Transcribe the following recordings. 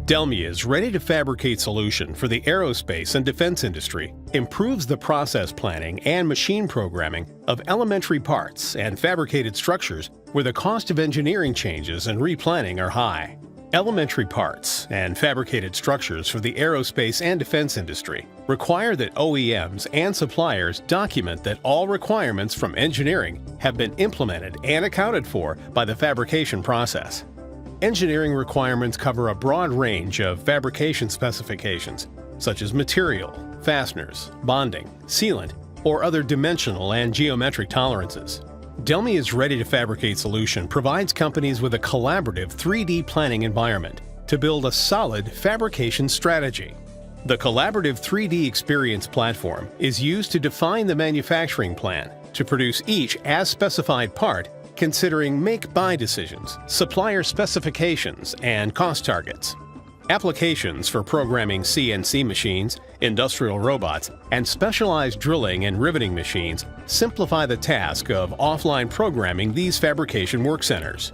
DELMIA's ready-to-fabricate solution for the aerospace and defense industry improves the process planning and machine programming of elementary parts and fabricated structures where the cost of engineering changes and replanning are high. Elementary parts and fabricated structures for the aerospace and defense industry require that OEMs and suppliers document that all requirements from engineering have been implemented and accounted for by the fabrication process. Engineering requirements cover a broad range of fabrication specifications, such as material, fasteners, bonding, sealant, or other dimensional and geometric tolerances. DELMIA's ready-to-fabricate solution provides companies with a collaborative 3D planning environment to build a solid fabrication strategy. The collaborative 3D experience platform is used to define the manufacturing plan to produce each as-specified part, considering make-buy decisions, supplier specifications, and cost targets. Applications for programming CNC machines, industrial robots, and specialized drilling and riveting machines simplify the task of offline programming these fabrication work centers.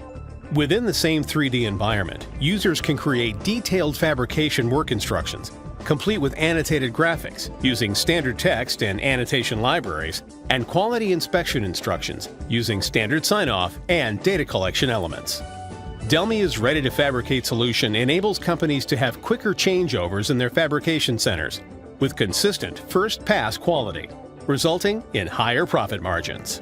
Within the same 3D environment, users can create detailed fabrication work instructions, complete with annotated graphics using standard text and annotation libraries, and quality inspection instructions using standard sign-off and data collection elements. DELMIA's ready-to-fabricate solution enables companies to have quicker changeovers in their fabrication centers with consistent first-pass quality, resulting in higher profit margins.